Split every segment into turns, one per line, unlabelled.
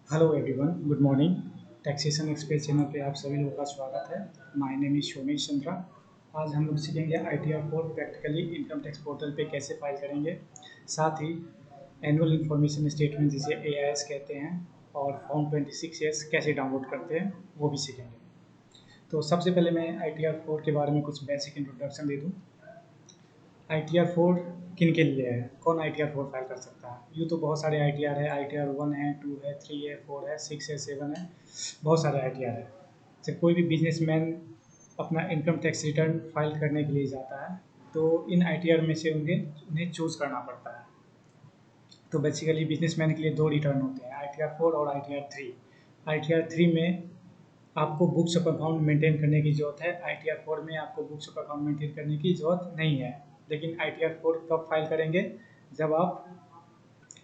Hello everyone, good morning. Taxation express channel पे आप सभी लोगों का स्वागत है। My name is Somesh Chandra. आज हम लोग सीखेंगे ITR four practically income tax portal पे कैसे फाइल करेंगे। साथ ही एनुअल इन्फॉर्मेशन स्टेटमेंट जिसे AIS कहते हैं और फॉर्म 26S कैसे डाउनलोड करते हैं वो भी सीखेंगे। तो सबसे पहले मैं ITR फोर के बारे में कुछ बेसिक इंट्रोडक्शन दे दूँ। ITR फोर किन के लिए है, कौन ITR फोर फाइल कर सकता है। यूँ तो बहुत सारे ITR है, ITR वन है, टू है, थ्री है, फोर है, सिक्स है, सेवन है, बहुत सारे ITR है। जब कोई भी बिजनेसमैन अपना इनकम टैक्स रिटर्न फाइल करने के लिए जाता है तो इन ITR में से उन्हें उन्हें चूज़ करना पड़ता है। तो बेसिकली बिजनेसमैन के लिए दो रिटर्न होते हैं, ITR फोर और ITR थ्री। ITR थ्री में आपको बुक्स ऑफ अकाउंट मेंटेन करने की ज़रूरत है, ITR फोर में आपको बुक्स ऑफ अकाउंट मेंटेन करने की ज़रूरत नहीं है। लेकिन ITR फोर कब फाइल करेंगे, जब आप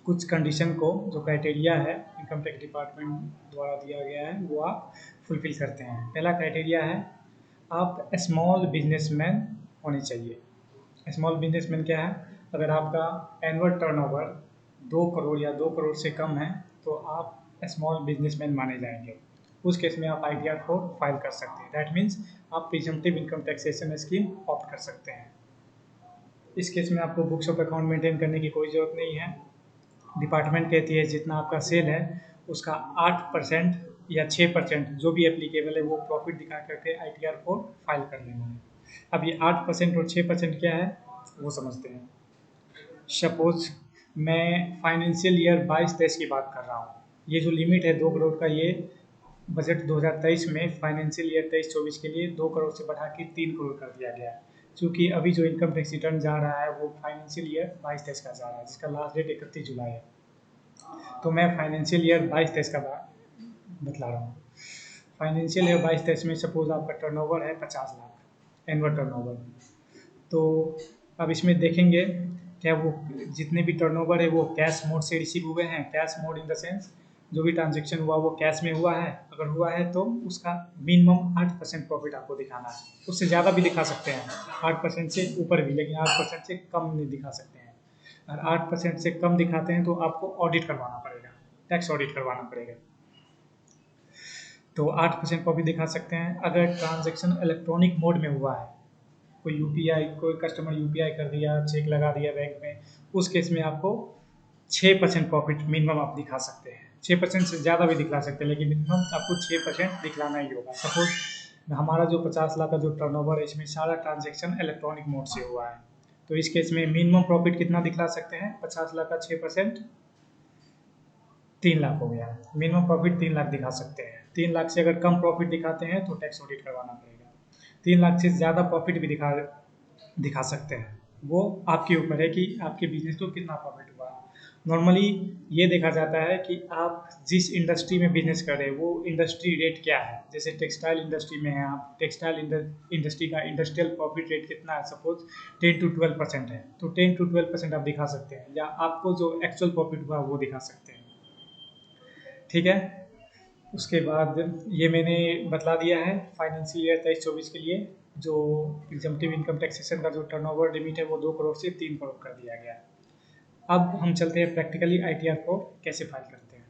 कुछ कंडीशन को, जो क्राइटेरिया है इनकम टैक्स डिपार्टमेंट द्वारा दिया गया है, वो आप फुलफिल करते हैं। पहला क्राइटेरिया है आप स्मॉल बिजनेसमैन होने चाहिए। स्मॉल बिजनेसमैन क्या है, अगर आपका एनुअल टर्नओवर 2 करोड़ या 2 करोड़ से कम है तो आप स्मॉल बिजनेसमैन माने जाएंगे। उस केस में आप ITR फोर फाइल कर सकते हैं। दैट मीन्स आप presumptive income taxation scheme opt कर सकते हैं। इस केस में आपको बुक्स ऑफ अकाउंट मेंटेन करने की कोई ज़रूरत नहीं है। डिपार्टमेंट कहती है जितना आपका सेल है उसका 8% या 6% जो भी एप्लीकेबल है वो प्रॉफिट दिखा करके ITR फोर फाइल कर लेना है। अब ये 8% और 6% क्या है वो समझते हैं। सपोज मैं फाइनेंशियल ईयर 22-23 की बात कर रहा हूँ। ये जो लिमिट है 2 करोड़ का, ये बजट 2023 में फाइनेंशियल ईयर 23-24 के लिए 2 करोड़ से बढ़ा के 3 करोड़ कर दिया गया है। क्योंकि अभी जो इनकम टैक्स रिटर्न जा रहा है वो फाइनेंशियल ईयर 22-23 का जा रहा है, जिसका लास्ट डेट 31 जुलाई है। तो मैं फाइनेंशियल ईयर 22-23 का बतला रहा हूँ। फाइनेंशियल ईयर 22-23 में सपोज आपका टर्नओवर है 50 लाख, एनुअल टर्नओवर। तो अब इसमें देखेंगे क्या वो जितने भी टर्नओवर है वो कैश मोड से रिसीव हुए हैं। Cash mode in the sense जो भी ट्रांजेक्शन हुआ वो कैश में हुआ है। अगर हुआ है तो उसका मिनिमम 8% प्रॉफिट आपको दिखाना है। उससे ज़्यादा भी दिखा सकते हैं, 8% से ऊपर भी, लेकिन 8% से कम नहीं दिखा सकते हैं। अगर 8% से कम दिखाते हैं तो आपको ऑडिट करवाना पड़ेगा, टैक्स ऑडिट करवाना पड़ेगा। तो 8% प्रॉफिट दिखा सकते हैं। अगर ट्रांजेक्शन इलेक्ट्रॉनिक मोड में हुआ है, कोई यूपीआई, कोई कस्टमर यूपीआई कर दिया, चेक लगा दिया बैंक में, उस केस में आपको 6% प्रॉफिट मिनिमम आप दिखा सकते हैं। 6% से ज़्यादा भी दिखला सकते हैं, लेकिन मिनिमम आपको 6% दिखलाना ही होगा। सपोज हमारा जो 50 लाख का जो टर्नओवर है इसमें सारा ट्रांजेक्शन इलेक्ट्रॉनिक मोड से हुआ है, तो इस केस में मिनिमम प्रॉफिट कितना दिखला सकते हैं, 50 लाख का 6% 3 लाख हो गया। मिनिमम प्रॉफिट 3 लाख दिखा सकते हैं। 3 लाख से अगर कम प्रॉफिट दिखाते हैं तो टैक्स ऑडिट करवाना पड़ेगा। 3 लाख से ज़्यादा प्रॉफिट भी दिखा दिखा सकते हैं। वो आपके ऊपर है कि आपके बिजनेस को कितना प्रॉफिट हुआ। नॉर्मली ये देखा जाता है कि आप जिस इंडस्ट्री में बिजनेस कर रहे हैं वो इंडस्ट्री रेट क्या है। जैसे टेक्सटाइल इंडस्ट्री में है आप, टेक्सटाइल इंडस्ट्री का इंडस्ट्रियल प्रॉफिट रेट कितना है, सपोज 10 to 12% है, तो 10 to 12% आप दिखा सकते हैं, या आपको जो एक्चुअल प्रॉफिट हुआ वो दिखा सकते हैं। ठीक है। उसके बाद ये मैंने बतला दिया है फाइनेंशियल ईयर 23-24 के लिए जो प्रिजम्पटिव इनकम टैक्सेशन का जो टर्नओवर लिमिट है वो 2 करोड़ से 3 करोड़ कर दिया गया है। अब हम चलते हैं प्रैक्टिकली ITR को कैसे फाइल करते हैं।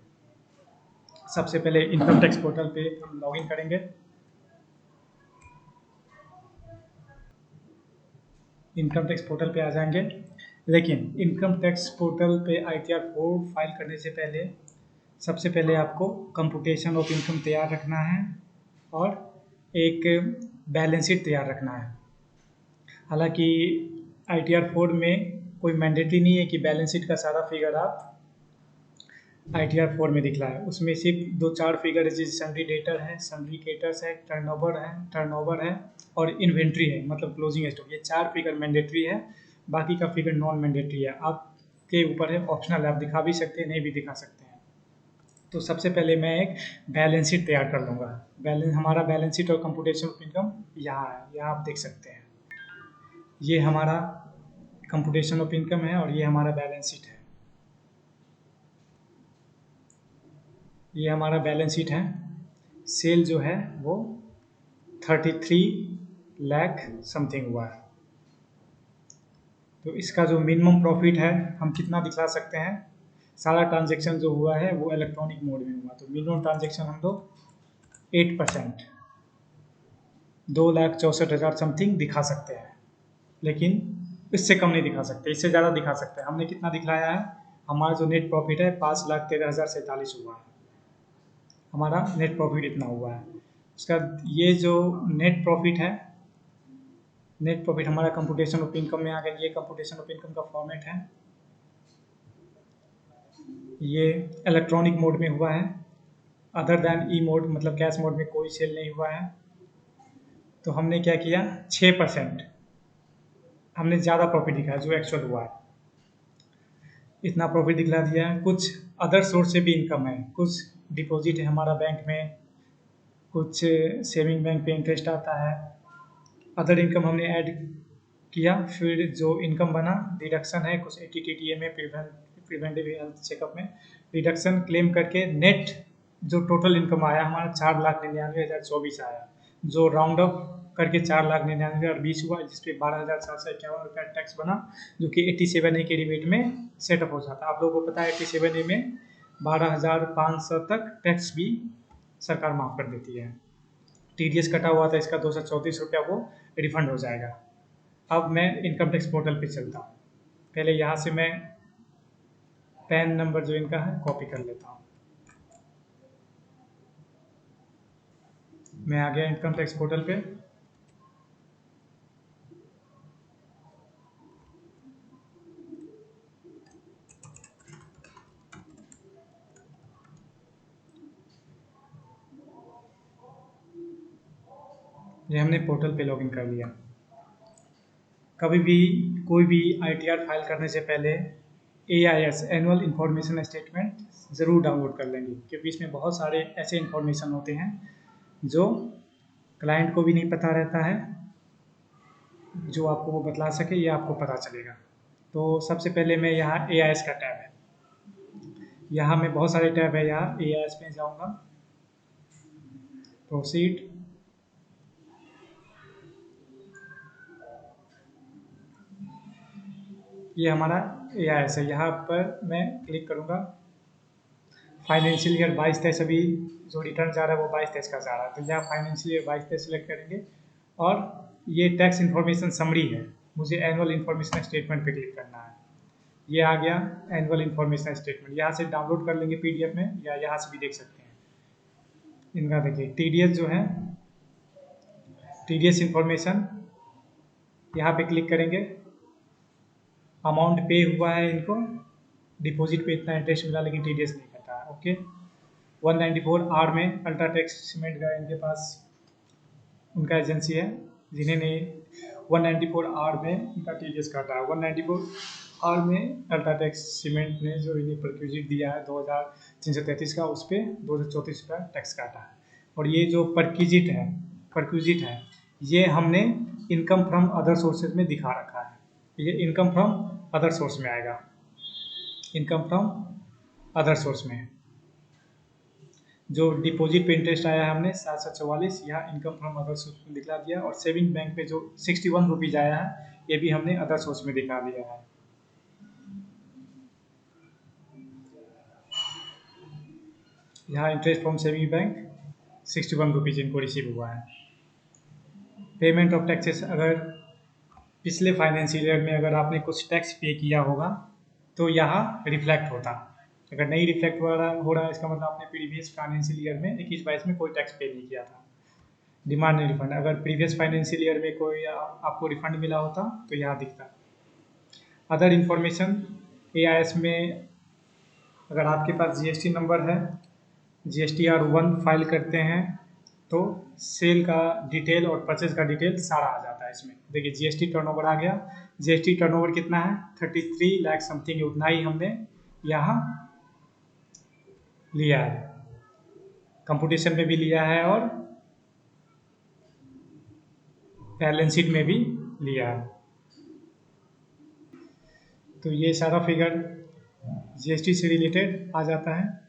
सबसे पहले इनकम टैक्स पोर्टल पे हम लॉगिन करेंगे। इनकम टैक्स पोर्टल पे आ जाएंगे, लेकिन इनकम टैक्स पोर्टल पे ITR फोर फाइल करने से पहले सबसे पहले आपको कंप्यूटेशन ऑफ इनकम तैयार रखना है और एक बैलेंस शीट तैयार रखना है। हालांकि ITR फोर में कोई मैंडेटरी नहीं है कि बैलेंस शीट का सारा फिगर आप ITR फोर में दिखला है। उसमें सिर्फ 2-4 फिगर है, जैसे सन्ड्री डेटर है, सन्ड्री क्रेडिटर्स है, टर्नओवर है और इन्वेंट्री है, मतलब क्लोजिंग स्टॉक। ये 4 फिगर मैंडेटरी है, बाकी का फिगर नॉन मैंडेटरी है। आपके ऊपर है, ऑप्शनल है, आप दिखा भी सकते हैं, नहीं भी दिखा सकते हैं। तो सबसे पहले मैं एक बैलेंस शीट तैयार कर लूँगा। हमारा बैलेंस शीट और कंप्यूटेशन ऑफ इनकम यहाँ है, यहाँ आप देख सकते हैं। ये हमारा कंप्यूटेशन ऑफ इनकम है और ये हमारा बैलेंस शीट है। ये हमारा बैलेंस शीट है। सेल जो है वो 33 लाख समथिंग हुआ है। तो इसका जो मिनिमम प्रॉफिट है हम कितना दिखला सकते हैं, सारा ट्रांजेक्शन जो हुआ है वो इलेक्ट्रॉनिक मोड में हुआ, तो मिनिमम ट्रांजेक्शन हम लोग 8%, 2,64,000 समथिंग दिखा सकते हैं, लेकिन इससे कम नहीं दिखा सकते, इससे ज़्यादा दिखा सकते हैं। हमने कितना दिखलाया है, हमारा जो नेट प्रॉफिट है 5,13,047 हुआ है, हमारा नेट प्रॉफिट इतना हुआ है। उसका ये जो नेट प्रॉफिट है, नेट प्रॉफिट हमारा कंप्यूटेशन ऑफ इनकम में आ गया। ये कंप्यूटेशन ऑफ इनकम का फॉर्मेट है, ये इलेक्ट्रॉनिक मोड में हुआ है, अदर दैन ई मोड मतलब कैश मोड में कोई सेल नहीं हुआ है। तो हमने क्या किया, 6% हमने ज़्यादा प्रॉफिट दिखाया जो एक्चुअल हुआ है, इतना प्रॉफिट दिखला दिया है। कुछ अदर सोर्स से भी इनकम है, कुछ डिपॉजिट है हमारा बैंक में, कुछ सेविंग बैंक पे इंटरेस्ट आता है, अदर इनकम हमने ऐड किया। फिर जो इनकम बना, डिडक्शन है कुछ ATTTA में, प्रिवेंटिव हेल्थ चेकअप में डिडक्शन क्लेम करके नेट जो टोटल इनकम आया हमारा 4,99,024 आया, जो राउंड अप करके 4,99,020 हुआ, जिसपे 12,751 रुपया टैक्स बना, जो कि 87A के रिबेट में सेटअप हो जाता है। आप लोगों को पता है 87A में 12,500 तक टैक्स भी सरकार माफ़ कर देती है। TDS कटा हुआ था इसका 234 रुपया, वो रिफंड हो जाएगा। अब मैं इनकम टैक्स पोर्टल पे चलता हूँ, पहले यहाँ से मैं पैन नंबर जो इनका है कॉपी कर लेता हूँ। मैं आ गया इनकम टैक्स पोर्टल पे। ये हमने पोर्टल पे लॉगिन कर लिया। कभी भी कोई भी ITR फाइल करने से पहले AIS एनुअल इंफॉर्मेशन स्टेटमेंट ज़रूर डाउनलोड कर लेंगे, क्योंकि इसमें बहुत सारे ऐसे इंफॉर्मेशन होते हैं जो क्लाइंट को भी नहीं पता रहता है, जो आपको वो बतला सके, ये आपको पता चलेगा। तो सबसे पहले मैं यहाँ AIS का टैब है, यहाँ में बहुत सारे टैब है, यहाँ AIS में जाऊँगा, प्रोसीड, ये हमारा AIS है। यहाँ पर मैं क्लिक करूँगा, फाइनेंशियल ईयर 22-23 अभी जो रिटर्न जा रहा है वो 22-23 का जा रहा है, तो यहाँ फाइनेंशियल ईयर 22-23 सेलेक्ट करेंगे, और ये टैक्स इन्फॉर्मेशन समरी है, मुझे एनुअल इन्फॉर्मेशन स्टेटमेंट पे क्लिक करना है। ये आ गया एनुअल इन्फॉर्मेशन स्टेटमेंट, यहाँ से डाउनलोड कर लेंगे PDF में, या यहाँ से भी देख सकते हैं। इनका देखिए TDS जो है, TDS इन्फॉर्मेशन, यहाँ पे क्लिक करेंगे, अमाउंट पे हुआ है इनको, डिपॉजिट पे इतना इंटरेस्ट मिला, लेकिन TDS नहीं कटा है। ओके, 194R में अल्ट्राटेक सीमेंट का इनके पास उनका एजेंसी है, जिन्हें ने 194R में इनका TDS काटा है। 194R में अल्ट्राटेक सीमेंट ने जो इन्हें परक्यूजिट दिया है 2,333 का, उस पर 234 रुपया टैक्स काटा है। और ये जो परक्यूजिट है ये हमने इनकम फ्रॉम अदर सोर्सेज में दिखा रखा है, ये इनकम फ्रॉम अदर सोर्स में आएगा, इनकम फ्रॉम अदर सोर्स में। जो डिपॉजिट पे इंटरेस्ट आया है हमने 744, यहाँ इनकम फ्रॉम अदर सोर्स में दिखा दिया, और सेविंग बैंक पे जो 61 रुपीज़ आया है ये भी हमने अदर सोर्स में दिखा दिया है। यहाँ interest from saving bank 61 rupees इनको रिसीव हुआ है। पेमेंट ऑफ टैक्सेस, अगर पिछले फाइनेंशियल ईयर में अगर आपने कुछ टैक्स पे किया होगा तो यहाँ रिफ्लेक्ट होता, अगर नहीं रिफ्लेक्ट हो रहा है इसका मतलब आपने प्रीवियस फाइनेंशियल ईयर में 21-22 में कोई टैक्स पे नहीं किया था। डिमांड नहीं रिफंड, अगर प्रीवियस फाइनेंशियल ईयर में कोई आपको रिफंड मिला होता तो यहाँ दिखता। अदर इन्फॉर्मेशन AIS में, अगर आपके पास GST नंबर है, GSTR1 फाइल करते हैं तो सेल का डिटेल और परचेज का डिटेल सारा आ जाता है इसमें। देखिए GST टर्नओवर आ गया, GST टर्नओवर कितना है 33 लाख समथिंग, उतना ही हमने यहाँ लिया है, कंप्यूटेशन में भी लिया है और बैलेंस शीट में भी लिया है। तो ये सारा फिगर GST से रिलेटेड आ जाता है।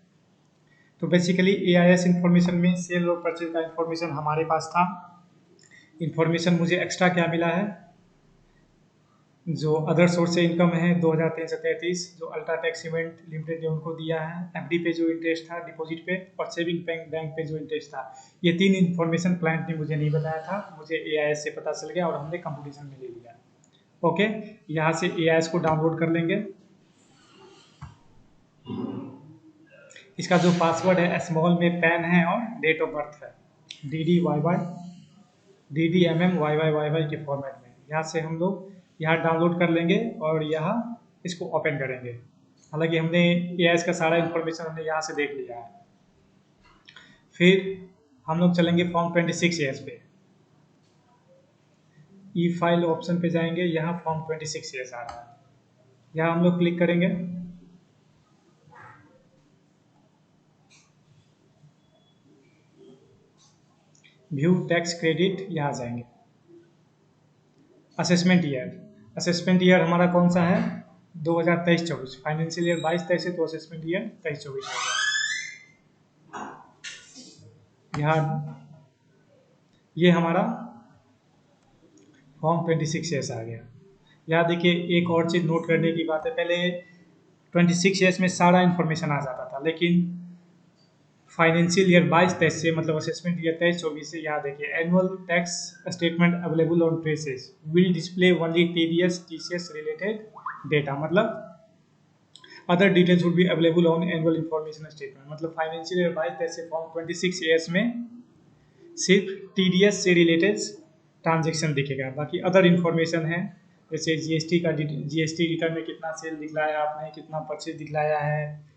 तो बेसिकली AIS इन्फॉर्मेशन में सेल और परचेज का इन्फॉर्मेशन हमारे पास था। इन्फॉर्मेशन मुझे एक्स्ट्रा क्या मिला है, जो अदर सोर्स से इनकम है 2333, जो अल्ट्राटेक सीमेंट लिमिटेड ने उनको दिया है, एफडी पे जो इंटरेस्ट था डिपॉजिट पे, और सेविंग बैंक पे जो इंटरेस्ट था। ये 3 इन्फॉर्मेशन क्लाइंट ने मुझे नहीं बताया था, मुझे एआईएस से पता चल गया और हमने कंप्यूटेशन में ले लिया। ओके, यहाँ से एआईएस को डाउनलोड कर लेंगे। इसका जो पासवर्ड है स्मॉल में पैन है और डेट ऑफ बर्थ है, DDMM YY के फॉर्मेट में। यहाँ से हम लोग यहाँ डाउनलोड कर लेंगे और यहाँ इसको ओपन करेंगे। हालांकि हमने एआईएस का सारा इन्फॉर्मेशन हमने यहाँ से देख लिया है। फिर हम लोग चलेंगे फॉर्म 26 एएस पे, ई फाइल ऑप्शन पे जाएंगे, यहाँ फॉर्म 26 एएस आ रहा है, यहाँ हम लोग क्लिक करेंगे। व्यू टैक्स क्रेडिट, यहाँ जाएंगे। असेसमेंट ईयर हमारा कौन सा है, 2023-24, फाइनेंशियल ईयर 22-23 है तो असेसमेंट ईयर 23-24 होगा। यहाँ ये हमारा फॉर्म 26 एस आ गया। यहाँ देखिए एक और चीज़ नोट करने की बात है, पहले 26 एस में सारा इन्फॉर्मेशन आ जाता था, लेकिन फाइनेंशियल ईयर 22-23 से मतलब असेसमेंट ईयर 23-24 से यहाँ देखिए annual tax statement available on TRACES will display only TCS related data, मतलब other details would be available on annual information statement. मतलब फाइनेंशियल ईयर 22-23 से फॉर्म 26 एस में सिर्फ टीडीएस से रिलेटेड ट्रांजेक्शन दिखेगा, बाकी अदर इन्फॉर्मेशन है जैसे जीएसटी रिटर्न में कितना सेल दिखलाया आपने, कितना परचेज दिखलाया है,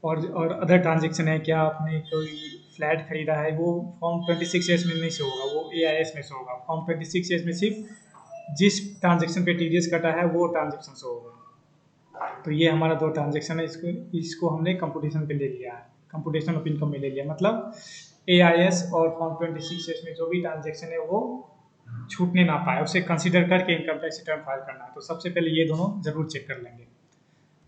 और अदर ट्रांजेक्शन है, क्या आपने कोई फ्लैट खरीदा है, वो फॉर्म 26 एस में नहीं शो होगा, वो एआईएस में शो होगा। फॉर्म 26 एस में सिर्फ जिस ट्रांजेक्शन पे टीडीएस कटा है वो ट्रांजेक्शन शो होगा। तो ये हमारा 2 ट्रांजेक्शन है, इसको हमने कंप्यूटेशन पे ले लिया है, कंप्यूटेशन ऑफ इनकम में ले लिया। मतलब एआईएस और फॉर्म 26 एस में जो भी ट्रांजेक्शन है वो छूटने ना पाए, उसे कंसीडर करके इनकम टैक्स रिटर्न फाइल करना है। तो सबसे पहले ये दोनों जरूर चेक कर लेंगे।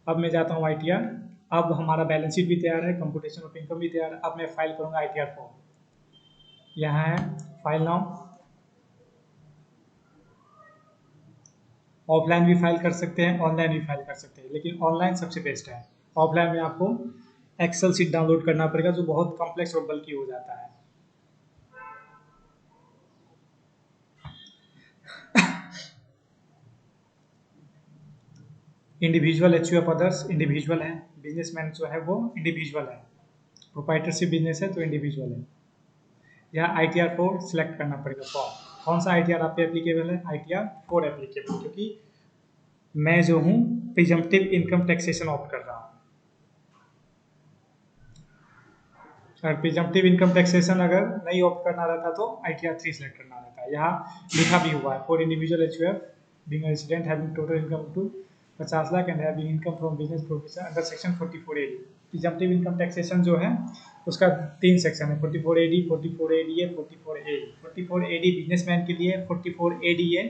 अब मैं जाता हूँ आईटीआर। अब हमारा बैलेंस शीट भी तैयार है, कंप्यूटेशन ऑफ इनकम भी तैयार है। अब मैं फाइल करूँगा आईटीआर फॉर्म। यहाँ है फाइल नाउ। ऑफलाइन भी फाइल कर सकते हैं, ऑनलाइन भी फाइल कर सकते हैं, लेकिन ऑनलाइन सबसे बेस्ट है। ऑफलाइन में आपको एक्सेल शीट डाउनलोड करना पड़ेगा जो बहुत कॉम्प्लेक्स और बल्कि हो जाता है। इंडिविजुअल एचयूएफ अदर्स इंडिविजुअल है, बिजनेसमैन जो है वो इंडिविजुअल है, प्रोप्राइटरशिप बिजनेस है तो इंडिविजुअल है। यहाँ ITR 4 सिलेक्ट करना पड़ेगा फॉर्म। कौन सा ITR आप पे एप्लीकेबल है, ITR 4 एप्लीकेबल, क्योंकि मैं जो हूँ प्रिजम्पटिव इनकम टैक्सेशन ऑप्ट कर रहा हूँ। और प्रिजम्पटिव इनकम टैक्सेशन अगर नहीं ऑप्ट करना रहता तो ITR 3 सिलेक्ट करना रहता है। यहाँ लिखा भी हुआ है for individual HUF being resident having total income to 50 lakh and having income from business profession under section 44AD। Presumptive income taxation जो है उसका 3 सेक्शन है, 44AD, 44ADA, 44AE। 44AD businessman के लिए, 44ADA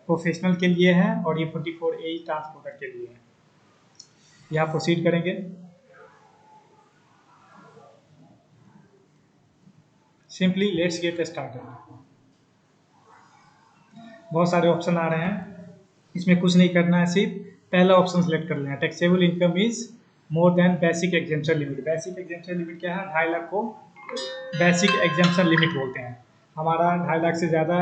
प्रोफेशनल के लिए है, और ये 44AE ट्रांसपोर्टर के लिए है। यहाँ प्रोसीड करेंगे। Simply let's get started. बहुत सारे ऑप्शन आ रहे हैं, इसमें कुछ नहीं करना है, सिर्फ पहला ऑप्शन सेलेक्ट कर लेना। Taxable income is more than basic exemption limit. Basic exemption limit क्या है, 2.5 लाख को बेसिक एग्जेम्पशन लिमिट बोलते हैं। हमारा 2.5 लाख से ज़्यादा।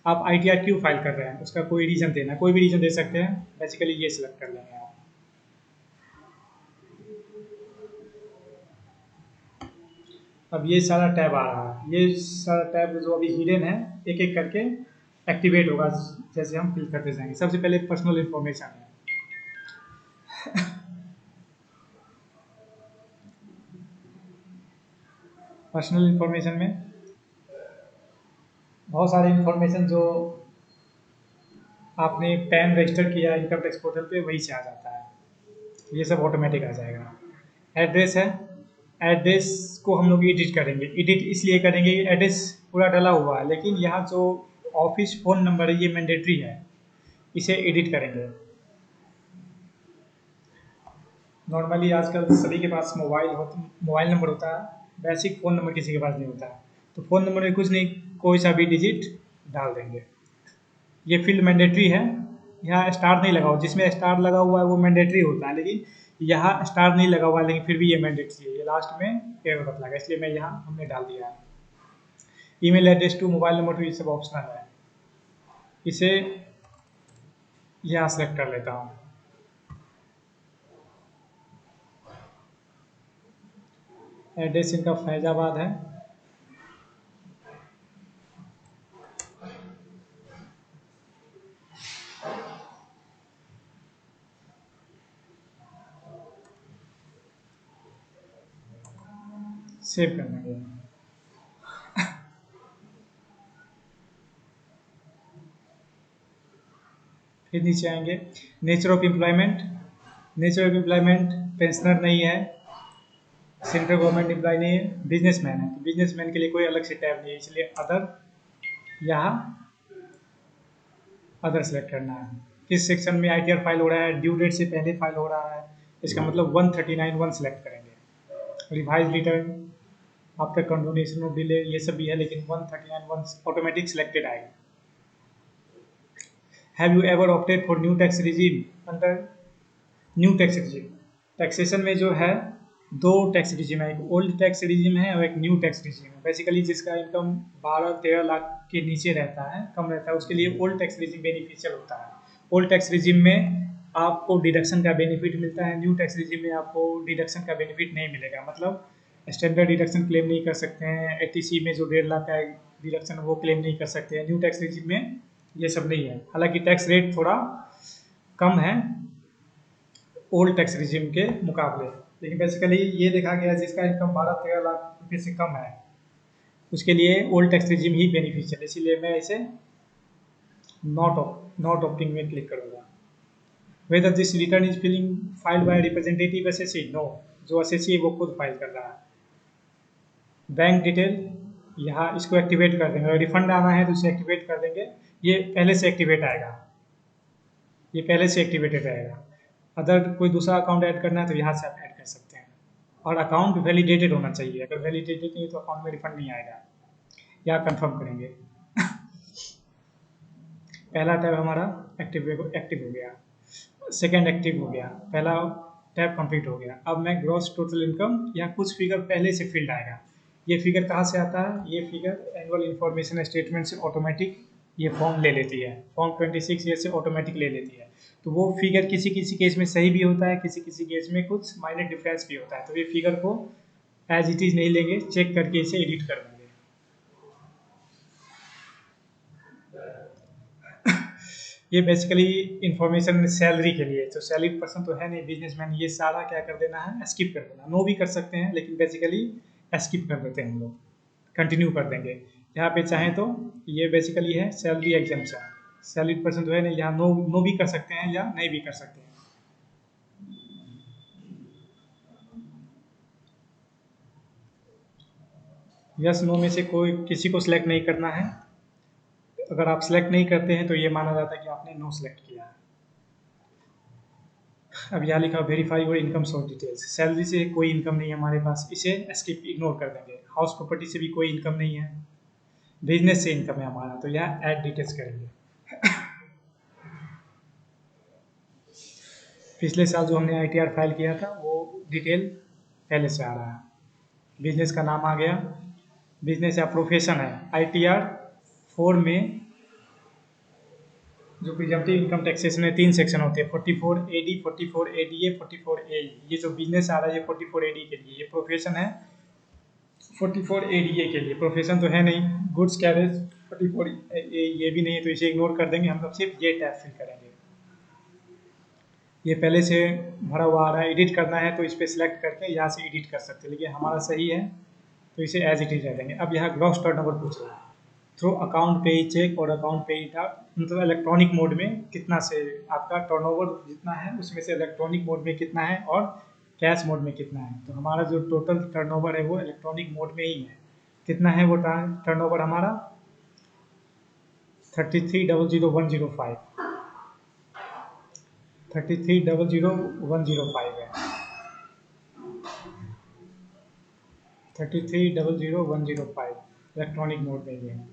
आप ITR क्यों फाइल कर रहे हैं उसका कोई रीज़न देना, कोई भी रीज़न दे सकते हैं, बेसिकली ये सिलेक्ट कर लेंगे आप। अब ये सारा टैब आ रहा है, ये सारा टैब जो अभी हिडन है एक एक करके एक्टिवेट होगा जैसे हम फिल करते जाएंगे। सबसे पहले पर्सनल इन्फॉर्मेशन है। पर्सनल इन्फॉर्मेशन में बहुत सारे इन्फॉर्मेशन जो आपने पैन रजिस्टर किया इनकम टैक्स पोर्टल पे वही से आ जाता है, ये सब ऑटोमेटिक आ जाएगा। एड्रेस है, एड्रेस को हम लोग एडिट करेंगे। एडिट इसलिए करेंगे, एड्रेस पूरा डला हुआ है, लेकिन यहाँ जो ऑफिस फ़ोन नंबर है ये मैंडेटरी है, इसे एडिट करेंगे। नॉर्मली आजकल सभी के पास मोबाइल नंबर होता है, बेसिक फ़ोन नंबर किसी के पास नहीं होता है, तो फ़ोन नंबर में कुछ नहीं, कोई सा भी डिजिट डाल देंगे। ये फील्ड मैंडेटरी है, यहाँ स्टार नहीं लगा हुआ, जिसमें स्टार लगा हुआ है वो मैंडेटरी होता है, लेकिन यहाँ स्टार नहीं लगा हुआ है, लेकिन फिर भी ये मैंडेटरी है, ये लास्ट में एरर बतलाएगा, इसलिए मैं यहाँ हमने डाल दिया है। Email address too mobile number too ये सब ऑप्शनल है, इसे यहाँ सेलेक्ट कर लेता हूँ। एड्रेस इनका फैजाबाद है, सेव कर देंगे। फिर नीचे आएंगे, nature of employment, nature of employment pensioner नहीं है, सेंट्रल गवर्नमेंट एम्प्लॉय नहीं है, बिजनेसमैन है, तो बिजनेसमैन के लिए कोई अलग से टैब नहीं है, इसलिए अदर, यहाँ अदर सेलेक्ट करना है। किस सेक्शन में आईटीआर फाइल हो रहा है, ड्यू डेट से पहले फाइल हो रहा है, इसका मतलब 139(1) सेलेक्ट करेंगे। Revise return, after condonation of delay, ये सब भी है, लेकिन 139(1) ऑटोमेटिक सिलेक्टेड आएगा। Have you ever opted for new tax regime, under new tax regime, taxation में जो है दो टैक्स रिजीम है, एक ओल्ड टैक्स रिजीम है और एक न्यू टैक्स रिजीम है। बेसिकली जिसका इनकम 12-13 लाख के नीचे रहता है, कम रहता है, उसके लिए ओल्ड टैक्स रिजीम बेनिफिशियल होता है। ओल्ड टैक्स रिजीम में आपको डिडक्शन का बेनिफिट मिलता है, न्यू टैक्स रिजीम में आपको डिडक्शन का बेनिफिट नहीं मिलेगा, मतलब स्टैंडर्ड डिडक्शन क्लेम नहीं कर सकते हैं, एटीसी में जो 1.5 लाख का डिडक्शन वो क्लेम नहीं कर सकते हैं। न्यू टैक्स रिजीम में ये सब नहीं है, हालांकि टैक्स रेट थोड़ा कम है ओल्ड टैक्स रिजीम के मुकाबले, लेकिन बेसिकली ये देखा गया जिसका इनकम 12-13 लाख रुपये से कम है उसके लिए ओल्ड टैक्स रिजीम ही बेनिफिशियल, इसीलिए मैं इसे नॉट ऑप्टिंग में क्लिक करूँगा। Whether this return is filling filed by representative assessee, no, जो एसएससी है वो खुद फाइल कर रहा है। बैंक डिटेल, यहाँ इसको एक्टिवेट कर देंगे, अगर रिफंड आना है तो इसे एक्टिवेट कर देंगे, ये पहले से एक्टिवेट आएगा, ये पहले से एक्टिवेटेड रहेगा। अदर कोई दूसरा अकाउंट ऐड करना है तो यहाँ से आप ऐड कर सकते हैं, और अकाउंट वैलिडेटेड होना चाहिए, अगर वैलिडेटेड नहीं है तो अकाउंट में रिफंड नहीं आएगा। यहाँ कंफर्म करेंगे। पहला टैब हमारा एक्टिव हो गया, सेकंड एक्टिव हो गया, पहला टैब कंप्लीट हो गया। अब मैं ग्रॉस टोटल इनकम, यहाँ कुछ फिगर पहले से फील्ड आएगा, ये फिगर कहाँ से आता है, ये फिगर एनुअल इंफॉर्मेशन स्टेटमेंट से ऑटोमेटिक ये फॉर्म ले लेती है, फॉर्म 26 ये से ऑटोमेटिक ले लेती है। तो वो फिगर किसी किसी केस में सही भी होता है, किसी किसी केस में कुछ माइनर डिफरेंस भी होता है, तो ये फिगर को एज इट इज़ नहीं लेंगे, चेक करके इसे एडिट कर देंगे। ये बेसिकली इंफॉर्मेशन सैलरी के लिए, तो सैलरी पर्सन तो है नहीं बिजनेसमैन, ये सारा क्या कर देना है, स्किप कर देना, नो भी कर सकते हैं लेकिन बेसिकली स्किप कर देते हैं हम लोग, कंटिन्यू कर देंगे। यहाँ पे चाहें तो ये बेसिकली है सैलरी एग्जाम्पशन, सैलरी पर्सन तो है नहीं, यहाँ नो भी कर सकते हैं या नहीं भी कर सकते हैं। यस नो में से कोई किसी को सिलेक्ट नहीं करना है, अगर आप सिलेक्ट नहीं करते हैं तो ये माना जाता है कि आपने नो सिलेक्ट किया है। अब यहाँ लिखा वेरीफाई और इनकम सोर्स डिटेल्स, सैलरी से कोई इनकम नहीं है हमारे पास, इसे स्किप इग्नोर कर देंगे। हाउस प्रॉपर्टी से भी कोई इनकम नहीं है, बिजनेस से इनकम है हमारा, तो यहाँ ऐड डिटेल्स करेंगे। पिछले साल जो हमने आईटीआर फाइल किया था वो डिटेल पहले से आ रहा है, बिजनेस का नाम आ गया, बिजनेस या प्रोफेशन है। आईटीआर 4 में जो प्रिजम्पटिव इनकम टैक्सेशन में 3 सेक्शन होते हैं, 44 AD, 44 ADA, 44 AE। ये जो बिजनेस आ रहा है ये 44 AD के लिए, ये प्रोफेशन है 44 ADA के लिए, प्रोफेशन तो है नहीं। गुड्स कैरेज 44 ये भी नहीं है, तो इसे इग्नोर कर देंगे, हम लोग सिर्फ ये टैब फिल करेंगे। ये पहले से भरा हुआ आ रहा है, एडिट करना है तो इस पर सिलेक्ट करके यहाँ से एडिट कर सकते हैं, लेकिन हमारा सही है तो इसे एज इट इज रह देंगे। अब यहाँ ग्रॉस टर्नओवर पूछ रहा है, थ्रू अकाउंट पे चेक और अकाउंट पे मतलब इलेक्ट्रॉनिक मोड में कितना से आपका टर्नओवर जितना है उसमें से इलेक्ट्रॉनिक मोड में कितना है और कैश मोड में कितना है। तो हमारा जो टोटल टर्नओवर है वो इलेक्ट्रॉनिक मोड में ही है। कितना है वो टर्नओवर हमारा 33,00105 33,00105 है, 33,00105 इलेक्ट्रॉनिक मोड में ही है,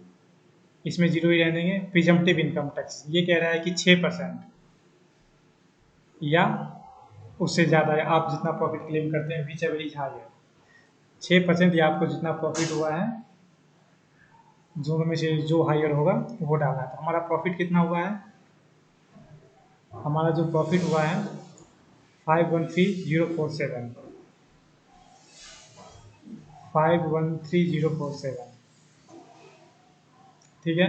इसमें जीरो ही रहने देंगे। प्रिजम्पटिव इनकम टैक्स ये कह रहा है कि 6%, या उससे ज़्यादा है, आप जितना प्रॉफिट क्लेम करते हैं विच एवर इज हायर। 6% या आपको जितना प्रॉफिट हुआ है दोनों में से जो हायर होगा वो डालना है। तो हमारा प्रॉफिट कितना हुआ है, हमारा जो प्रॉफिट हुआ है 513047, 513047, ठीक है।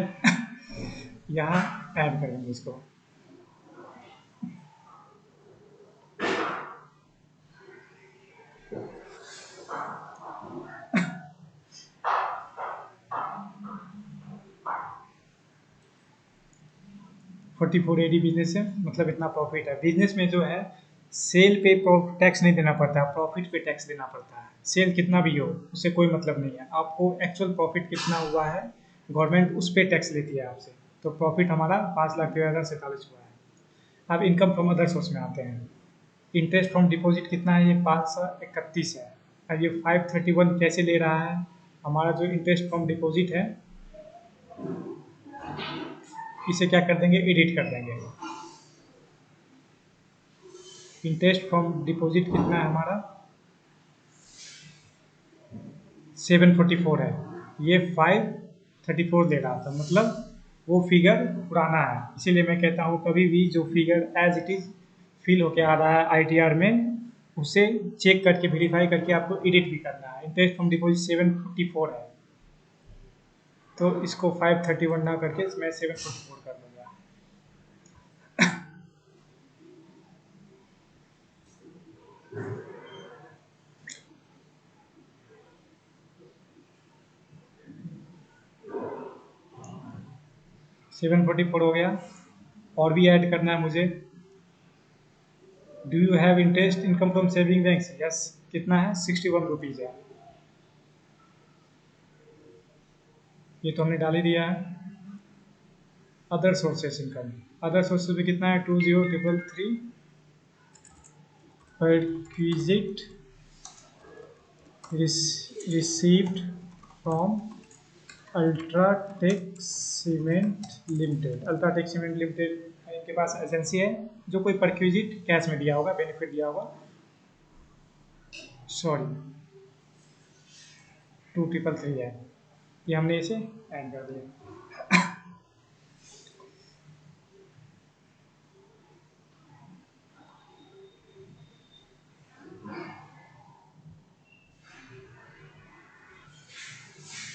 यहाँ ऐड करेंगे इसको। फोर्टी फोर एडी बिजनेस है, मतलब इतना प्रॉफिट है। बिजनेस में जो है सेल पे टैक्स नहीं देना पड़ता है, प्रॉफिट पे टैक्स देना पड़ता है। सेल कितना भी हो उससे कोई मतलब नहीं है, आपको एक्चुअल प्रॉफिट कितना हुआ है गवर्नमेंट उस पर टैक्स लेती है आपसे। तो प्रॉफिट हमारा 5,13,47 हुआ है। अब इनकम फ्रॉम अदर सोर्स में आते हैं। इंटरेस्ट फ्रॉम डिपॉजिट कितना है, ये 531 है। अब ये 531 कैसे ले रहा है, हमारा जो इंटरेस्ट फ्रॉम डिपॉजिट है इसे क्या कर देंगे, एडिट कर देंगे। इंटरेस्ट फ्रॉम डिपॉजिट कितना है हमारा 744 है, ये 534 दे रहा था, मतलब वो फिगर पुराना है। इसीलिए मैं कहता हूँ कभी भी जो figure as it is fill होके आ रहा है आईटीआर में उसे चेक करके वेरीफाई करके आपको एडिट भी करना है। इंटरेस्ट फ्रॉम डिपॉजिट 754 है, तो इसको 531 ना करके मैं 744 कर दूंगा। 744 हो गया। और भी ऐड करना है मुझे। Do you have interest income from saving banks, yes. कितना है 61 रुपीज़ है, ये तो हमने डाल ही दिया है। Other sources income, other sources में कितना है 20,333 perquisite received from UltraTech cement limited. UltraTech cement limited इनके पास एजेंसी है जो कोई परक्विजिट कैश में दिया होगा, बेनिफिट दिया होगा, सॉरी 2333 है, ये हमने इसे ऐड कर दिया।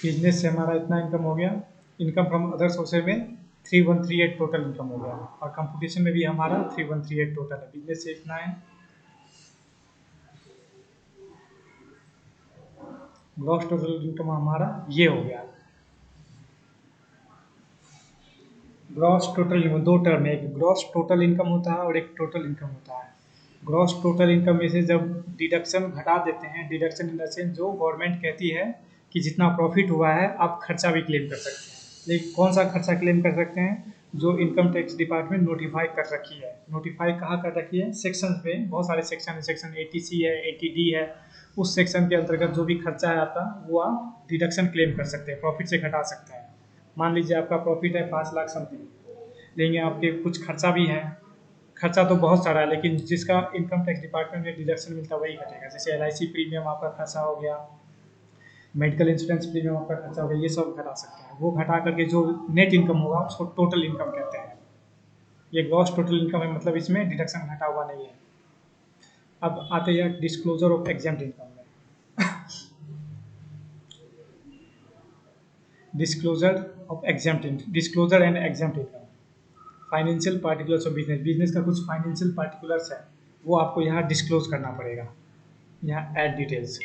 बिजनेस से हमारा इतना इनकम हो गया। इनकम फ्रॉम अदर सोर्सेज में 3138 टोटल इनकम हो गया, और कंपटीशन में भी हमारा 3138 टोटल है। बिजनेस से इतना है। ग्रॉस टोटल इनकम हमारा ये हो गया। ग्रॉस टोटल इनकम दो टर्म है, एक ग्रॉस टोटल इनकम होता है और एक टोटल इनकम होता है। ग्रॉस टोटल इनकम में से जब डिडक्शन घटा देते हैं, डिडक्शन इन द सेंस जो गवर्नमेंट कहती है कि जितना प्रॉफिट हुआ है आप खर्चा भी क्लेम कर सकते हैं। लेकिन कौन सा खर्चा क्लेम कर सकते हैं, जो इनकम टैक्स डिपार्टमेंट नोटिफाई कर रखी है। नोटिफाई कहाँ कर रखी है, सेक्शन में बहुत सारे सेक्शन है, सेक्शन 80C है, 80D है। उस सेक्शन के अंतर्गत जो भी खर्चा है आपका वो आप डिडक्शन क्लेम कर सकते हैं, प्रॉफिट से घटा सकते हैं। मान लीजिए आपका प्रॉफिट है 5 लाख समथिंग, लेकिन आपके कुछ खर्चा भी है। खर्चा तो बहुत सारा है लेकिन जिसका इनकम टैक्स डिपार्टमेंट में डिडक्शन मिलता है वही घटेगा। जैसे LIC प्रीमियम आपका खर्चा हो गया, मेडिकल इंश्योरेंस प्रीमियम आपका खर्चा हो गया, ये सब घटा सकते हैं। वो घटा करके जो नेट इनकम होगा उसको टोटल इनकम कहते हैं। ये ग्रॉस टोटल इनकम है, मतलब इसमें डिडक्शन घटा हुआ नहीं है। अब आते हैं डिस्क्लोजर ऑफ एग्जाम्प्ट इनकम में। Disclosure of exempt income, disclosure and exempt income. Financial particulars of business, business का कुछ फाइनेंशियल पार्टिकुलर्स है वो आपको यहाँ डिस्क्लोज करना पड़ेगा। यहाँ ऐड डिटेल्स,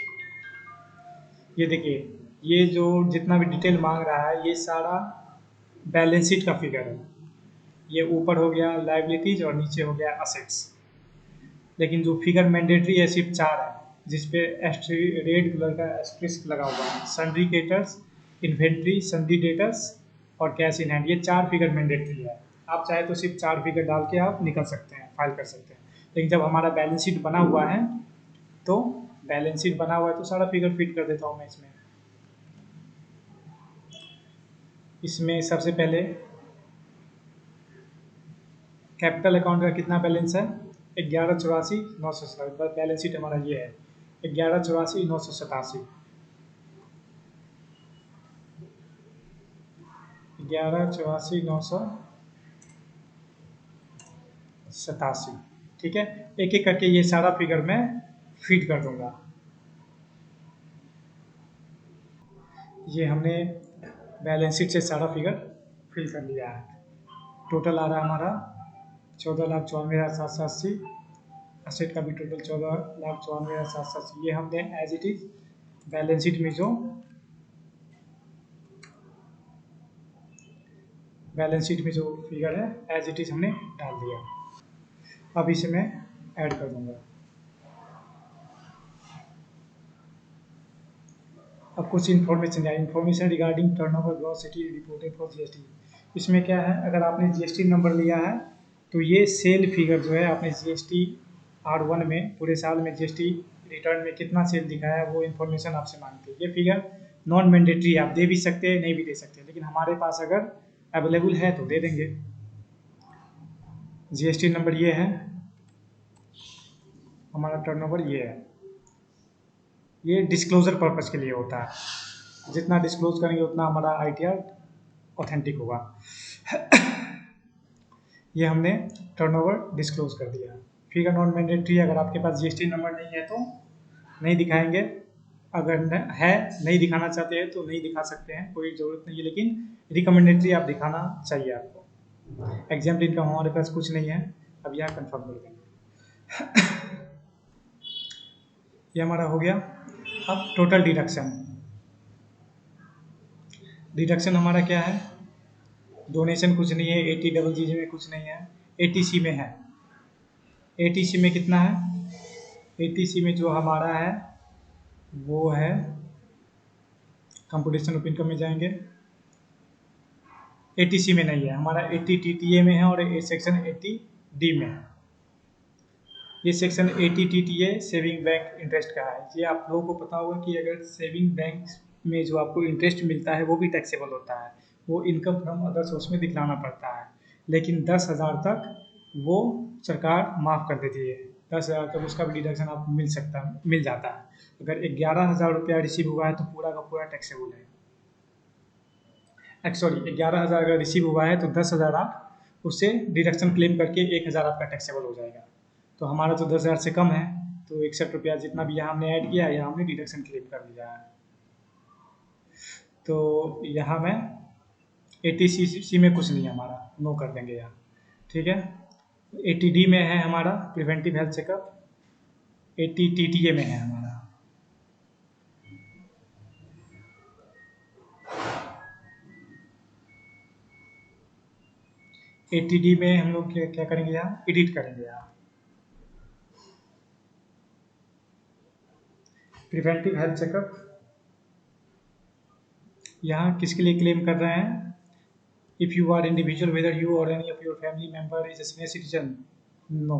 ये देखिए ये जो जितना भी डिटेल मांग रहा है ये सारा बैलेंस शीट का फिगर है। ये ऊपर हो गया लाइबिलिटीज और नीचे हो गया असेट्स। लेकिन जो फिगर मैंडेटरी है सिर्फ 4 है, जिसपे रेड कलर का एस्ट्रिस्क लगा हुआ है। Sundry debtors, inventory, sundry debtors और कैश इन हैंड, ये 4 फिगर मैंडेटरी है। आप चाहे तो सिर्फ 4 फिगर डाल के आप निकल सकते हैं, फाइल कर सकते हैं। लेकिन जब हमारा बैलेंस शीट बना हुआ है तो बैलेंस शीट बना हुआ है तो सारा फिगर फिट कर देता हूँ मैं इसमें। इसमें सबसे पहले कैपिटल अकाउंट का कितना बैलेंस है 1184,987, बैलेंस शीट हमारा ये है 1184,987, 1184,987। ठीक है, एक एक करके ये सारा फिगर मैं फीड कर दूंगा। ये हमने बैलेंस शीट से सारा फिगर फिल कर लिया है। टोटल आ रहा है हमारा 14,94,780। असेट का भी टोटल 14,94,780। ये हमने as it is balance sheet में जो फिगर है एज इट इज हमने डाल दिया। अब इसे मैं ऐड कर दूंगा। अब कुछ information regarding turnover gross city reported for GST. इसमें क्या है, अगर आपने जीएसटी नंबर लिया है तो ये सेल फिगर जो है आपने जीएसटी R1 में पूरे साल में जीएसटी रिटर्न में कितना सेल दिखाया है वो इन्फॉर्मेशन आपसे मांगती है। ये फिगर नॉन मैंडेटरी, आप दे भी सकते हैं नहीं भी दे सकते, लेकिन हमारे पास अगर अवेलेबल है तो दे देंगे। जीएसटी नंबर ये है, हमारा टर्नओवर ये है। ये डिस्क्लोजर पर्पस के लिए होता है, जितना डिस्क्लोज करेंगे उतना हमारा आईटीआर ऑथेंटिक होगा। ये हमने टर्नओवर डिस्क्लोज कर दिया। फिगर नॉन मैंडेटरी, अगर आपके पास जीएसटी नंबर नहीं है तो नहीं दिखाएंगे, अगर है नहीं दिखाना चाहते हैं तो नहीं दिखा सकते हैं, कोई ज़रूरत नहीं है, लेकिन रिकमेंडेटरी आप दिखाना चाहिए आपको। एग्जाम्पल इनकम हमारे पास कुछ नहीं है, अब यहाँ कंफर्म कर देंगे। ये हमारा हो गया। अब टोटल डिडक्शन हमारा क्या है, डोनेशन कुछ नहीं है, ATGG में कुछ नहीं है, ATC में है। ATC में कितना है, ATC में जो हमारा है वो है, कंप्यूटेशन ऑफ इनकम में जाएंगे, ATC में नहीं है हमारा, ATTTA में है और सेक्शन 80D में है। ये section 80TTA saving bank interest का है। ये आप लोगों को पता होगा कि अगर सेविंग बैंक में जो आपको इंटरेस्ट मिलता है वो भी टैक्सेबल होता है, वो इनकम फ्रॉम अदर सोर्स में दिखलाना पड़ता है, लेकिन 10,000 तक वो सरकार माफ़ कर देती है। 10,000 तक उसका भी डिडक्शन आप मिल जाता है। अगर 11,000 रुपया रिसीव हुआ है तो पूरा का पूरा टैक्सेबल है। सॉरी, 11,000 अगर रिसीव हुआ है तो 10,000 आप उससे डिडक्शन क्लेम करके 1,000 आपका टैक्सेबल हो जाएगा। तो हमारा तो 10,000 से कम है, तो 61 रुपया जितना भी यहाँ हमने ऐड किया है यहाँ हमने डिडक्शन क्लेम कर दिया है। तो यहाँ मैं ATC में कुछ नहीं है हमारा, नो कर देंगे यहाँ। ठीक है, ATD में है हमारा प्रिवेंटिव हेल्थ चेकअप, ATTTA में है हमारा। ATD में हम लोग क्या करेंगे, यहाँ एडिट करेंगे। यहाँ प्रिवेंटिव हेल्थ चेकअप, यहाँ किसके लिए क्लेम कर रहे हैं, if you are individual whether you or any of your family member is a senior citizen, no.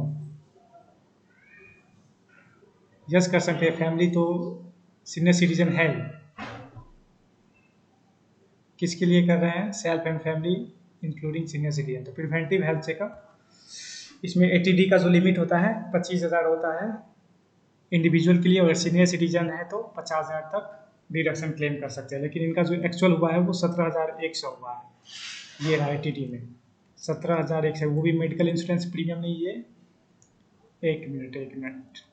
Yes कर सकते हैं, फैमिली तो सीनियर सिटीजन है ही। किसके लिए कर रहे हैं, self and family including senior citizen. तो प्रिवेंटिव हेल्थ चेकअप, इसमें ATD का जो लिमिट होता है 25,000 होता है इंडिविजुअल के लिए, और सीनियर सिटीजन है तो 50,000 तक डिडक्शन क्लेम कर सकते हैं। लेकिन इनका जो एक्चुअल हुआ है वो 17,100 हुआ है। ये रहा ATD में 17,100, वो भी मेडिकल इंश्योरेंस प्रीमियम नहीं। ये एक मिनट,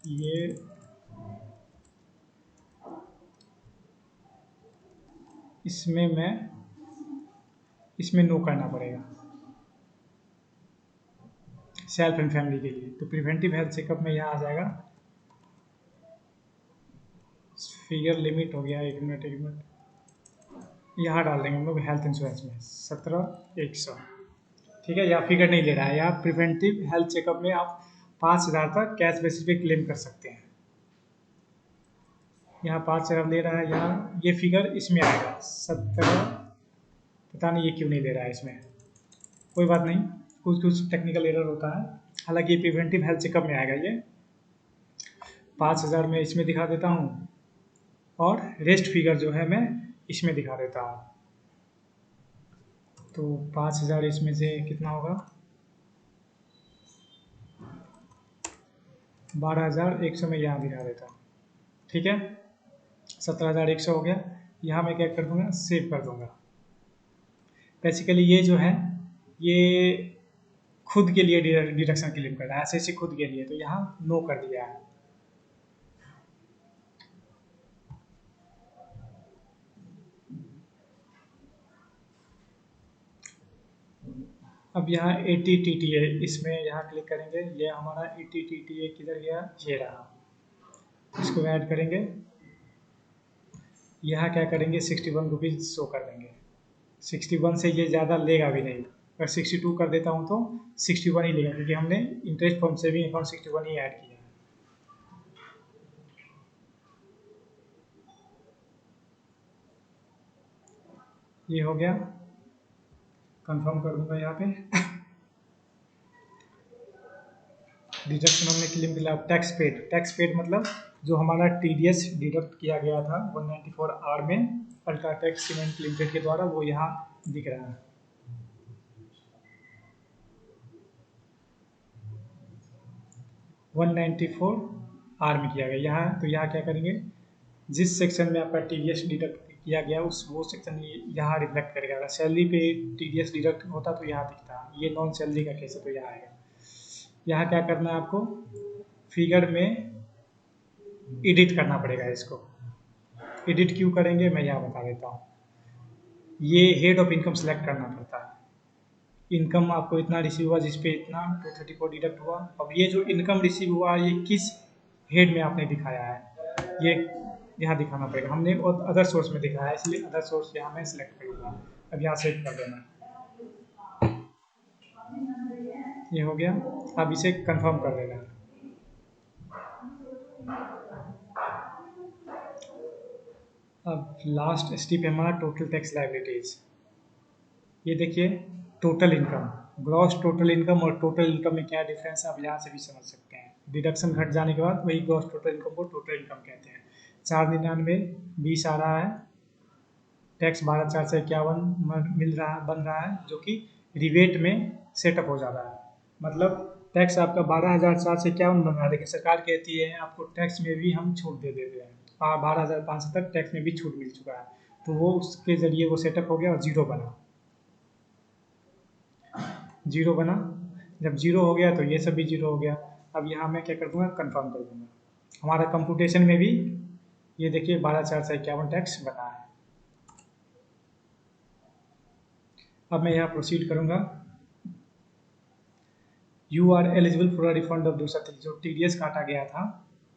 ये इसमें नो करना पड़ेगा सेल्फ एंड फैमिली के लिए। तो प्रिवेंटिव हेल्थ चेकअप में यहाँ आ जाएगा, फिगर लिमिट हो गया, एक मिनट यहाँ डाल देंगे हम लोग हेल्थ इंश्योरेंस में 17,100। ठीक है, यहाँ फिगर नहीं ले रहा है, यहाँ प्रिवेंटिव हेल्थ चेकअप में आप 5,000 तक कैश बेसिस पे क्लेम कर सकते हैं। यहाँ 5,000 ले रहा है, यहाँ ये फिगर इसमें आएगा 17, पता नहीं ये क्यों नहीं ले रहा है इसमें, कोई बात नहीं, कुछ टेक्निकल एरर होता है। हालांकि ये प्रिवेंटिव हेल्थ चेकअप में आएगा, ये 5,000 में इसमें दिखा देता हूँ और रेस्ट फिगर जो है मैं इसमें दिखा देता हूँ। तो 5,000 इसमें से कितना होगा, 12,100 में यहाँ दिखा देता हूँ, ठीक है। 17,100 हो गया। यहाँ मैं क्या कर दूंगा, सेव कर दूंगा। बेसिकली ये जो है ये खुद के लिए डिडक्शन क्लेम कर रहा है, ऐसे खुद के लिए, तो यहाँ नो कर दिया है। अब यहाँ ATTTA इसमें यहाँ क्लिक करेंगे, ये हमारा ATTTA किधर गया, ये रहा, इसको ऐड करेंगे। यहाँ क्या करेंगे, 61 रुपीज़ शो कर देंगे। 61 से ये ज़्यादा लेगा भी नहीं। अगर 62 कर देता हूँ तो 61 ही लेगा, क्योंकि हमने interest from saving account 61 he add किया है। ये हो गया, कंफर्म कर दूंगा यहाँ पे। डिडक्शन हमने क्लेम किया। टैक्स पेड मतलब जो हमारा TDS डिडक्ट किया गया था 194R में अल्ट्राटेक सीमेंट लिमिटेड के द्वारा, वो यहाँ दिख रहा है। $194R में किया गया यहाँ, तो यहाँ क्या करेंगे, जिस सेक्शन में आपका TDS डिडक्ट किया गया वो सेक्शन यहाँ रिफ्लेक्ट करेगा। अगर सैलरी पे TDS डिडक्ट होता तो यहाँ दिखता, ये नॉन सैलरी का केस है तो यहाँ आएगा। यहाँ क्या करना है आपको, फिगर में एडिट करना पड़ेगा। इसको एडिट क्यों करेंगे मैं यहाँ बता देता हूँ। ये हेड ऑफ इनकम सेलेक्ट करना पड़ता है। इनकम आपको इतना रिसीव हुआ, जिसपे इतना 234 डिडक्ट हुआ। अब ये जो इनकम रिसीव हुआ ये किस हेड में आपने दिखाया है, ये यहाँ दिखाना पड़ेगा। हमने अदर सोर्स में दिखाया है, इसलिए अदर सोर्स यहाँ मैं सिलेक्ट करूँगा। अब यहाँ सेट कर देना, ये हो गया। अब इसे कंफर्म कर देना। अब लास्ट स्टेप है हमारा टोटल टैक्स लायबिलिटीज। ये देखिए total income, gross total income और टोटल इनकम में क्या डिफरेंस है आप यहाँ से भी समझ सकते हैं। डिडक्शन घट जाने के बाद वही ग्रॉस टोटल इनकम को टोटल इनकम कहते हैं। 499.20 आ रहा है, टैक्स 12,451 मिल रहा है, बन रहा है, जो कि रिबेट में सेटअप हो जा रहा है। मतलब टैक्स आपका 12,451 बन रहा है, लेकिन सरकार कहती है आपको टैक्स में भी हम छूट दे देते हैं। 12,500 तक टैक्स में भी छूट मिल चुका है, तो वो उसके ज़रिए वो सेटअप हो गया और जीरो बना। जीरो बना, जब जीरो हो गया तो ये सब भी जीरो हो गया। अब यहाँ मैं क्या कर दूंगा, कंफर्म कर दूंगा। हमारा कंप्यूटेशन में भी ये देखिए 12,451 टैक्स बना है। अब मैं यहाँ प्रोसीड करूँगा। You are eligible for a refund of 230, जो TDS काटा गया था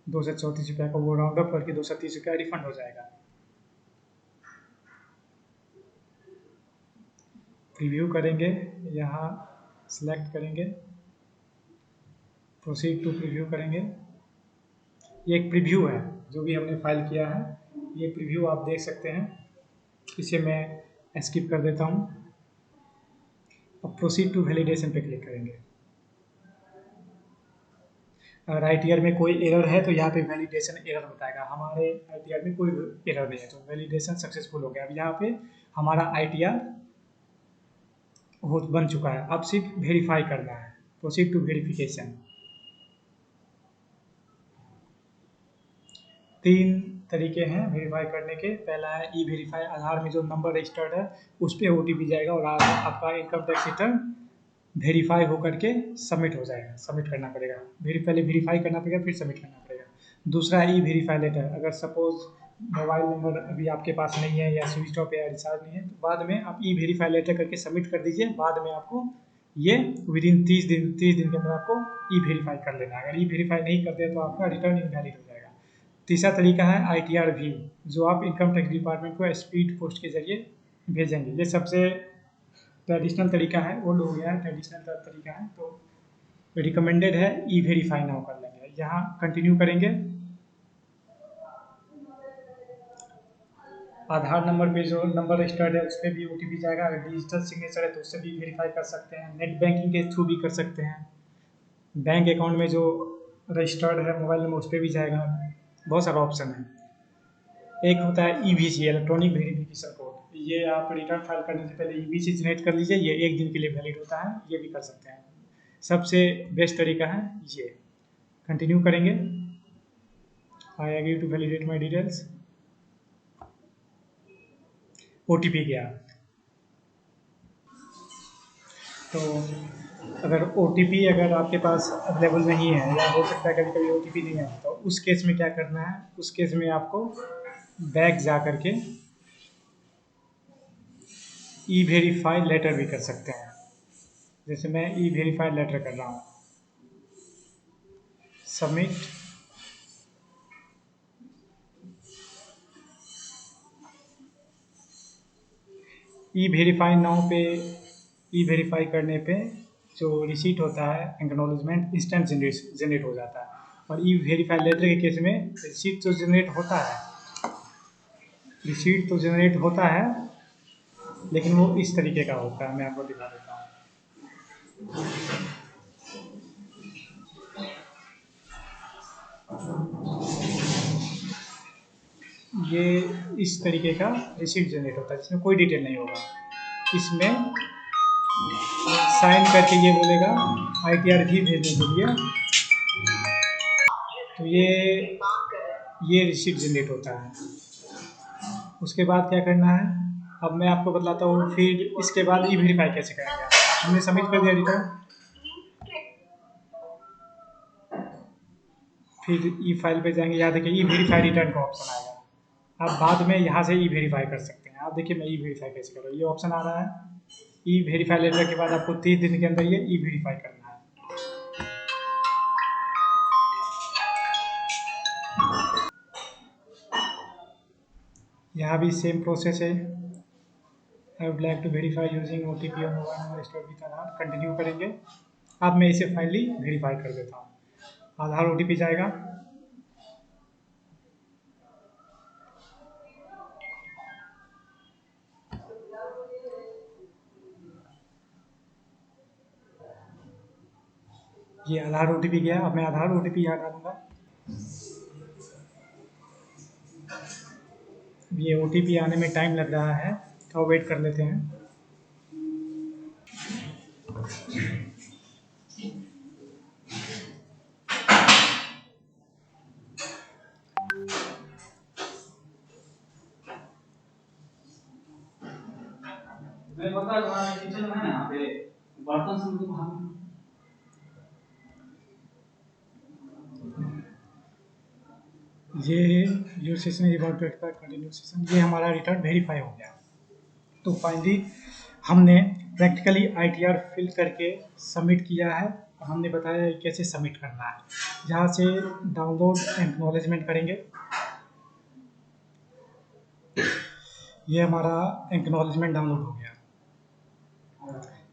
234 रुपये का, वो राउंड अप करके 230 रुपया रिफंड हो जाएगा। प्रीव्यू करेंगे, यहाँ सिलेक्ट करेंगे, प्रोसीड टू प्रीव्यू करेंगे। ये एक प्रीव्यू है जो भी हमने फाइल किया है, ये प्रीव्यू आप देख सकते हैं। इसे मैं स्किप कर देता हूँ। अब प्रोसीड टू वैलिडेशन पे क्लिक करेंगे। अगर ITR में कोई एरर है तो यहाँ पे वैलिडेशन एरर बताएगा। हमारे ITR में कोई एरर नहीं है, तो वैलिडेशन सक्सेसफुल हो गया। अब यहाँ पे हमारा ITR बन चुका है। अब सिर्फ वेरीफाई करना है, प्रोसीड टू वेरिफिकेशन। 3 तरीके हैं वेरीफाई करने के। पहला है E-वेरीफाई, आधार में जो नंबर रजिस्टर्ड है उस पर OTP जाएगा और आपका इनकम टैक्स रिटर्न वेरीफाई होकर के सबमिट हो जाएगा। सबमिट करना पड़ेगा, पहले वेरीफाई करना पड़ेगा, फिर सबमिट करना पड़ेगा। दूसरा है E-वेरीफाई लेटर। अगर सपोज मोबाइल नंबर अभी आपके पास नहीं है या स्विच ऑफ है या रिचार्ज नहीं है, तो बाद में आप E-वेरीफाई लेटर करके सबमिट कर दीजिए। बाद में आपको ये विदिन 30 दिन के अंदर आपको E-वेरीफाई कर लेना है। अगर E-वेरीफाई नहीं करते हैं तो आपका रिटर्न इनवैलिड हो जाएगा। तीसरा तरीका है ITR व्यू, जो आप इनकम टैक्स डिपार्टमेंट को स्पीड पोस्ट के जरिए भेजेंगे। ये सबसे ट्रेडिशनल तरीका है, ओल्ड हो गया है, ट्रेडिशनल तरीका है, तो रिकमेंडेड है E-वेरीफाई नाउ कर लेंगे। यहाँ कंटिन्यू करेंगे। आधार नंबर पे जो नंबर रजिस्टर्ड है उस पर भी OTP जाएगा। अगर डिजिटल सिग्नेचर है तो उससे भी वेरीफाई कर सकते हैं, नेट बैंकिंग के थ्रू भी कर सकते हैं, बैंक अकाउंट में जो रजिस्टर्ड है मोबाइल नंबर उस पर भी जाएगा। बहुत सारा ऑप्शन है। एक होता है EVC, इलेक्ट्रॉनिक वेरिफिकेशन कोड। ये आप रिटर्न फाइल करने से पहले EVC जनरेट कर लीजिए, ये 1 दिन के लिए वैलिड होता है, ये भी कर सकते हैं। सबसे बेस्ट तरीका है ये। कंटिन्यू करेंगे। I agree to validate my details. OTP गया। तो अगर OTP अगर आपके पास अवेलेबल नहीं है, या हो सकता है कभी कभी OTP नहीं आता, तो उस केस में क्या करना है, उस केस में आपको बैक जा करके E-वेरीफाई लेटर भी कर सकते हैं। जैसे मैं E-वेरीफाई लेटर कर रहा हूँ, सबमिट। E-वेरीफाई नाउ पे E-वेरीफाई करने पे जो रिसीट होता है, एक्नॉलेजमेंट इंस्टेंट जनरेट हो जाता है। और E-वेरीफाई लेटर के केस में रिसीट तो जनरेट होता है, लेकिन वो इस तरीके का होता है। मैं आपको दिखा देता हूँ। ये इस तरीके का रिसीट जनरेट होता है, जिसमें कोई डिटेल नहीं होगा। इसमें साइन करके ये बोलेगा ITR भी भेजने के लिए, तो ये रिसीट जनरेट होता है। उसके बाद क्या करना है, अब मैं आपको बतलाता हूँ। फिर इसके बाद E-वेरीफाई कैसे करेंगे। हमने सबमिट कर दिया रिटर्न, फिर E-फाइल पे जाएंगे। यहाँ देखिए E-वेरीफाई रिटर्न का ऑप्शन आएगा। आप बाद में यहाँ से E-वेरीफाई कर सकते हैं। आप देखिए मैं E-वेरीफाई कैसे कर रहा हूँ। ये ऑप्शन आ रहा है। E-वेरीफाई लेटर के बाद आपको 30 दिन के अंदर ये E-वेरीफाई करना है। यहाँ भी सेम प्रोसेस है। I would like to verify using OTP और mobile number store with Aadhaar. Continue करेंगे। अब मैं इसे फाइनली वेरीफाई कर देता हूँ। आधार OTP जाएगा। ये आधार OTP गया। अब मैं आधार OTP यहाँ डालूंगा। ये OTP आने में टाइम लग रहा है, तो वेट कर लेते हैं। मैं बता तुम्हारा किचन में है ना, पे बर्तन सब तो भाग। ये your session is about to expire, continue session. ये हमारा रिटर्न वेरीफाई हो गया। तो फाइनली हमने प्रैक्टिकली ITR फिल करके सबमिट किया है। हमने बताया कैसे सबमिट करना है। यहाँ से डाउनलोड एक्नॉलेजमेंट करेंगे। ये हमारा एक्नॉलेजमेंट डाउनलोड हो गया।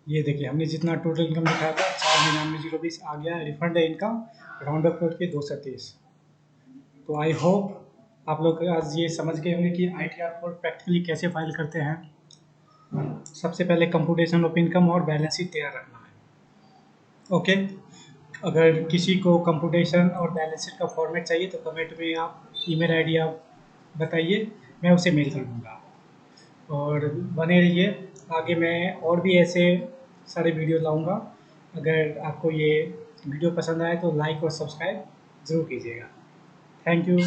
ये देखिए हमने जितना टोटल इनकम दिखाया था 4,99,020 आ गया। रिफंड है इनकम राउंड अप करके 230। तो आई होप आप लोग आज ये समझ गए होंगे कि ITR फॉर प्रैक्टिकली कैसे फाइल करते हैं। सबसे पहले कंप्यूटेशन ऑफ इनकम और बैलेंस शीट तैयार रखना है। ओके, अगर किसी को कंप्यूटेशन और बैलेंस शीट का फॉर्मेट चाहिए तो कमेंट में आप ईमेल आईडी आप बताइए, मैं उसे मेल कर दूँगा। और बने रहिए, आगे मैं और भी ऐसे सारे वीडियो लाऊंगा। अगर आपको ये वीडियो पसंद आए तो लाइक और सब्सक्राइब ज़रूर कीजिएगा। Thank you.